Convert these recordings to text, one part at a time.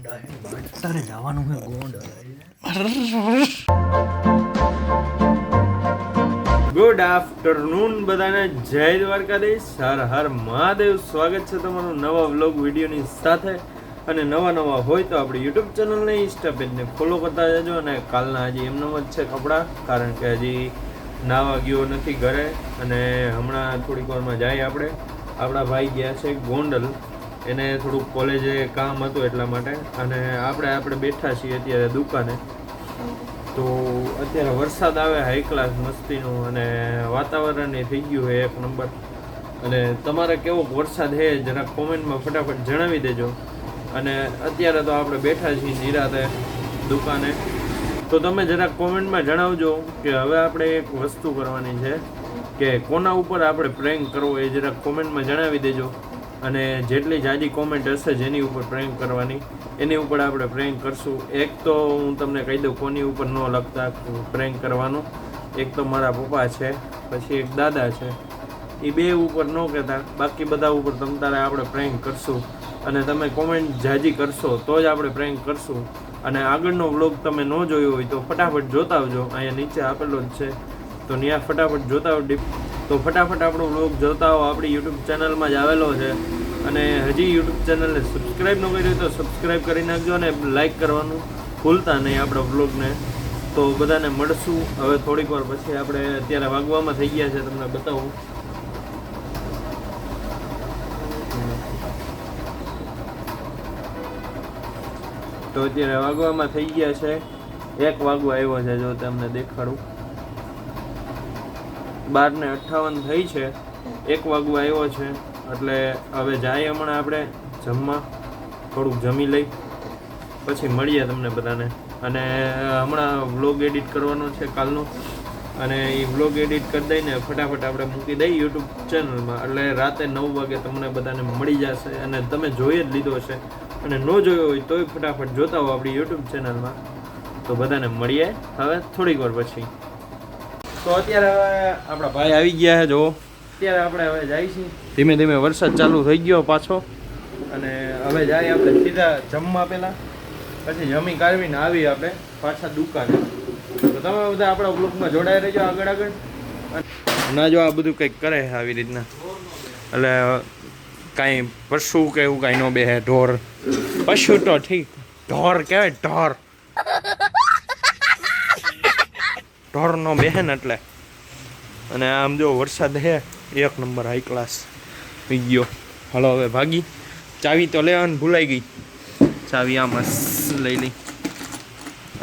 તારે જવાનું છે ગોંડલ. ગુડ આફ્ટરનૂન બધાને, જય દ્વારકાધીશ, હર હર મહાદેવ. સ્વાગત છે તમારું નવા વ્લોગ વિડીયોની સાથે. અને નવા હોય તો આપણી યુટ્યુબ ચેનલને ઇન્સ્ટા પેજને ફોલો કરતા જજો. અને કાલના હજી એમનો જ છે કપડાં, કારણ કે હજી નાવા ગયો નથી ઘરે. અને હમણાં થોડીક વારમાં જાય આપણા ભાઈ ગયા છે ગોંડલ, એને થોડુંક કોલેજે કામ હતું એટલા માટે. અને આપણે બેઠા છીએ અત્યારે દુકાને. તો અત્યારે વરસાદ આવે હાઈ ક્લાસ મસ્તીનો, અને વાતાવરણ એ થઈ ગયું છે એક નંબર. અને તમારે કેવો વરસાદ છે જરાક કોમેન્ટમાં ફટાફટ જણાવી દેજો. અને અત્યારે તો આપણે બેઠા છીએ નિરાતે દુકાને, તો તમે જરાક કોમેન્ટમાં જણાવજો કે હવે આપણે એક વસ્તુ કરવાની છે કે કોના ઉપર આપણે પ્રેન્ક કરવો, એ જરાક કોમેન્ટમાં જણાવી દેજો. અને જેટલી જાજી કોમેન્ટ હશે જેની ઉપર પ્રેન્ક કરવાની, એની ઉપર આપણે પ્રેન્ક કરશું. એક તો હું તમને કહી દઉં કોની ઉપર ન લગતા પ્રેન્ક કરવાનું. એક તો મારા પપ્પા છે, પછી એક દાદા છે, એ બે ઉપર ન કહેતા, બાકી બધા ઉપર તમતારે આપણે પ્રેન્ક કરશું. અને તમે કોમેન્ટ જાજી કરશો તો જ આપણે પ્રેન્ક કરશું. અને આગળનો વ્લોગ તમે ન જોયો હોય તો ફટાફટ જોતા આવજો, અહીંયા નીચે આપેલો જ છે, તો ત્યાં ફટાફટ જોતા આવો. તો ફટાફટ આપણો વ્લોગ જોતા આવો, આપણી યુટ્યુબ ચેનલમાં જ આવેલો છે. અને હજી યુટ્યુબ ચેનલને સબસ્ક્રાઈબ ન કરી હોય તો સબસ્ક્રાઈબ કરી નાખજો, અને લાઈક કરવાનું ભૂલતા નહીં આપણા વ્લોગને. તો બધાને મળશું હવે થોડીક વાર પછી. આપણે અત્યારે વાગવામાં થઈ ગયા છે, તમને બતાવું. તો અત્યારે વાગવામાં થઈ ગયા છે 1 વાગવા આવ્યો છે, જો તમને દેખાડું. 12:58 થઈ છે, 1 વાગવા આવ્યો છે. એટલે હવે જાય હમણાં આપણે જમવા, થોડુંક જમી લઈ પછી મળીએ તમને બધાને. અને હમણાં વ્લોગ એડિટ કરવાનો છે કાલનો, અને એ વ્લોગ એડિટ કરી દઈને ફટાફટ આપણે મૂકી દઈએ યુટ્યુબ ચેનલમાં. એટલે રાતે 9 વાગે તમને બધાને મળી જશે. અને તમે જોઈ જ લીધો છે, અને ન જોયો હોય તોય ફટાફટ જોતા હો આપણી યુટ્યુબ ચેનલમાં. તો બધાને મળીએ હવે થોડીક વાર પછી. તો અત્યારે હવે આપણા ભાઈ આવી ગયા છે, જો અત્યારે આપણે હવે જાય છીએ. ધીમે ધીમે વરસાદ ચાલુ થઈ ગયો પાછો, અને હવે જાય આપણે સીધા જમવા પહેલાં, પછી જમી કાઢવીને આવી આપણે પાછા દુકાને. તો તમે બધા આપણા બ્લોગમાં જોડાઈ રહેજો આગળ. ના જો આ બધું કંઈક કરે છે આવી રીતના, એટલે કાંઈ પશુ કે એવું કાંઈ ન બેસે. ઢોર પશુ તો ઠીક, ઢોર કહેવાય ઢોર. ઢોર નો બેહે ને એટલે. અને આમ જો વરસાદ છે એક નંબર હાઈ ક્લાસ થઈ ગયો. હાલો હવે ભાગી. ચાવી તો લેવાની ભૂલાઈ ગઈ, ચાવી આમાં લઈ લઈ.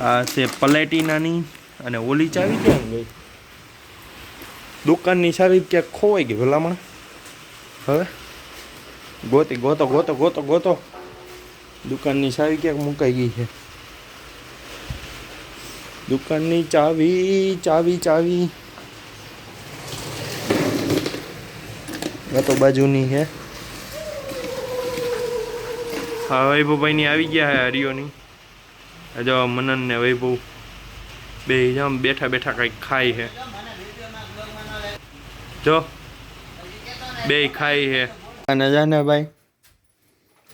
આ છે પ્લેટિનાની, અને ઓલી ચાવી ક્યાં ગઈ? દુકાનની ચાવી ક્યાંક ખોવાઈ ગઈ ભલામણ. હવે ગોતો દુકાનની ચાવી ક્યાંક મુકાઈ ગઈ છે. દુકાનની ચાવી આ તો બાજુની છે. હા, વૈભવભાઈની આવી ગયા છે હરિયોની. જો મનન ને વૈભવ બે જામ બેઠા કંઈક ખાય છે. જો બે ખાય છે. અને જાને ભાઈ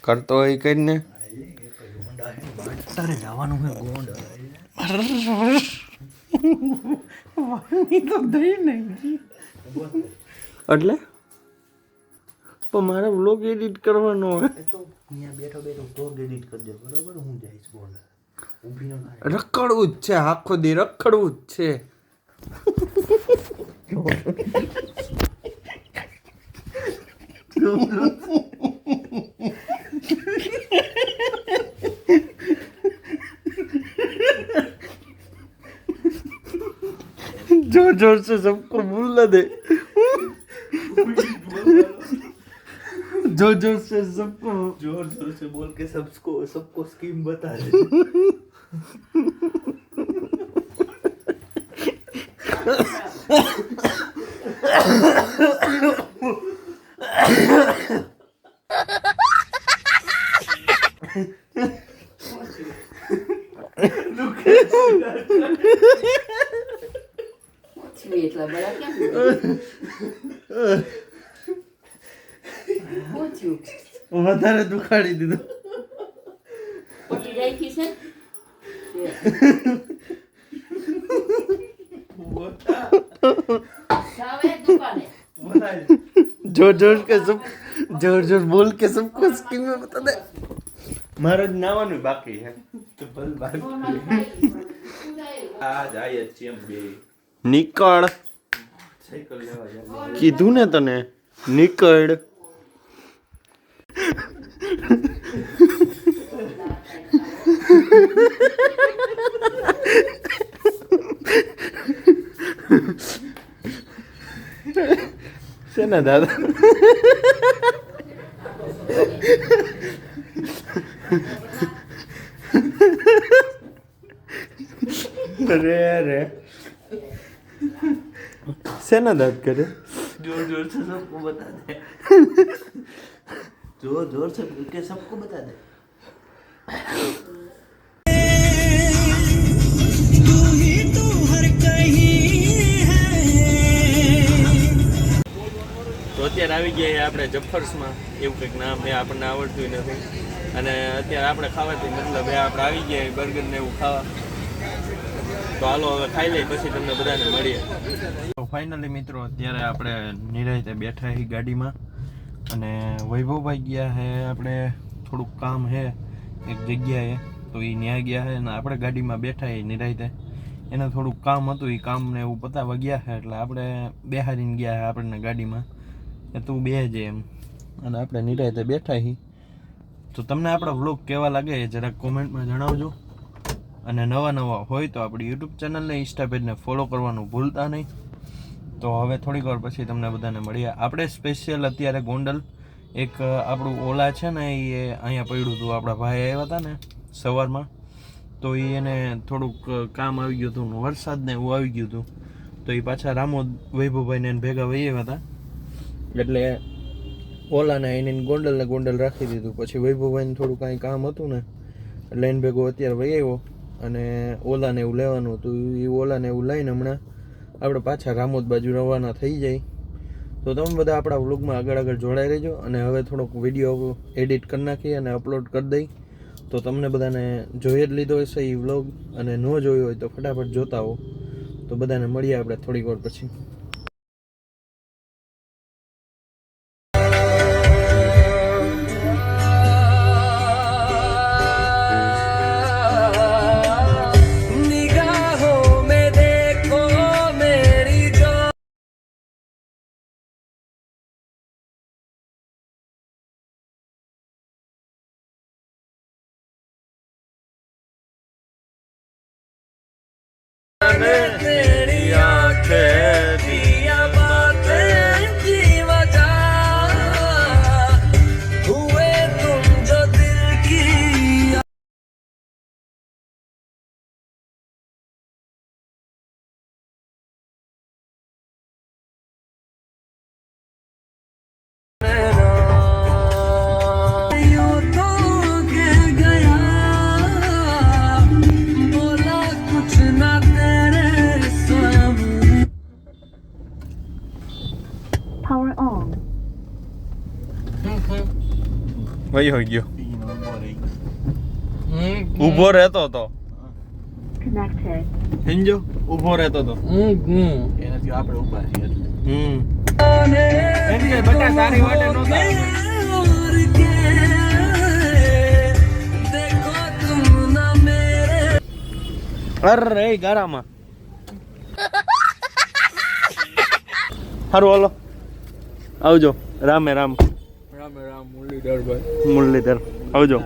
કરતો હોય કરીને તારે જવાનું છે ગોંડલ. તો દઈ નહીં એટલે પણ મારે વ્લોગ એડિટ કરવાનો હોય તો અહીંયા બેઠો વ્લોગ એડિટ કરજો, બરોબર? હું જઈશ ગોંડલ. રખડવું જ છે આખો દી, રખડવું જ છે. जोर जोर से सबको बोलना दे, जोर जोर से सबको, जोर जोर से बोल के सबको स्कीम बता दे. એટલા બધા કેમ વધારે દુખાડી દીધું. પટી રાખી છે જાવે દુકાને जोर जोर के सब जोर जोर बोल के सबको स्कीम में बता दे महाराज नाવાનું બાકી હે તો ભલ બાકી આ જાય છે એમ બે નીકળ સાયકલ લેવા જાય કીધું ને તને નીકળ શેના દાદા રે રે શેના દાંત કરે जोर जोर से सबको बता दे जोर जोर से बोल के सबको बता दे તો અત્યારે આવી ગયા આપણે જફર્સમાં એવું કંઈક નામ એ આપણને આવડતું નથી અને અત્યારે આપણે ખાવાથી મતલબ એ આપણે આવી ગયા બર્ગર ને એવું ખાવા તો હાલો હવે ખાઈ લઈએ પછી તમને બધાને મળીએ તો ફાઇનલી મિત્રો અત્યારે આપણે નિરાંતે બેઠા છીએ ગાડીમાં અને વૈભવભાઈ ગયા છે આપણે થોડુંક કામ છે એક જગ્યાએ તો એ ન્યા ગયા છે અને આપણે ગાડીમાં બેઠા છીએ નિરાંતે એને થોડુંક કામ હતું એ કામને એવું પતાવવા ગયા છે એટલે આપણે બેહારીને ગયા છે આપણને ગાડીમાં કે તું બે જ એમ અને આપણે નિરાંતે બેઠા છીએ તો તમને આપણા વ્લોગ કેવા લાગે એ જરાક કોમેન્ટમાં જણાવજો અને નવા હોય તો આપણી યુટ્યુબ ચેનલને ઇન્સ્ટા પેજને ફોલો કરવાનું ભૂલતા નહીં તો હવે થોડીક વાર પછી તમને બધાને મળીએ આપણે સ્પેશિયલ અત્યારે ગોંડલ એક આપણું ઓલા છે ને એ અહીંયા પડ્યું હતું આપણા ભાઈ આવ્યા હતા ને સવારમાં તો એને થોડુંક કામ આવી ગયું હતું વરસાદ ને એવું આવી ગયું હતું તો એ પાછા રામોદ વૈભવભાઈને ભેગા વહી આવ્યા હતા એટલે ઓલાને એને ગોંડલ રાખી દીધું પછી વૈભવભાઈને થોડું કાંઈ કામ હતું ને એટલે એને ભેગો અત્યારે વહી આવ્યો અને ઓલાને એવું લેવાનું હતું એ ઓલાને એવું લઈને હમણાં આપણે પાછા રામોદ બાજુ રવાના થઈ જાય તો તમે બધા આપણા વ્લોગમાં આગળ જોડાઈ રહેજો અને હવે થોડોક વિડીયો એડિટ કરી નાખીએ અને અપલોડ કરી દઈ તો તમને બધાને જોઈ જ લીધો હશે એ વ્લોગ અને ન જોયો હોય તો ફટાફટ જોતા હો તો બધાને મળીએ આપણે થોડીક વાર પછી तेरी आंखें दिया बातें की वजह हुए तुम जो दिल की यूं तो के गया बोला कुछ ना Power on. વહી હોય ગયો ઊભો રહેતો હતો Connected. સમજો ઊભો રહેતો હતો એનાથી આપણે ઊભા છીએ એમ કે બટા તારી વાટે નહોતા અરે ગારામાં સારું હાલો આવજો રામે રામ મુરલીધર આવજો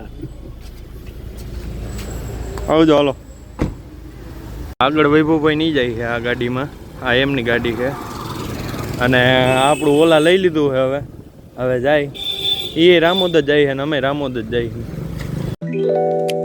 હાલો આગળ વૈભવભાઈ નહીં જાય છે આ ગાડીમાં આ એમની ગાડી છે અને આપણું ઓલા લઈ લીધું છે હવે જાય એ રામોદ જ જાય છે અને અમે રામોદ જ જાય છીએ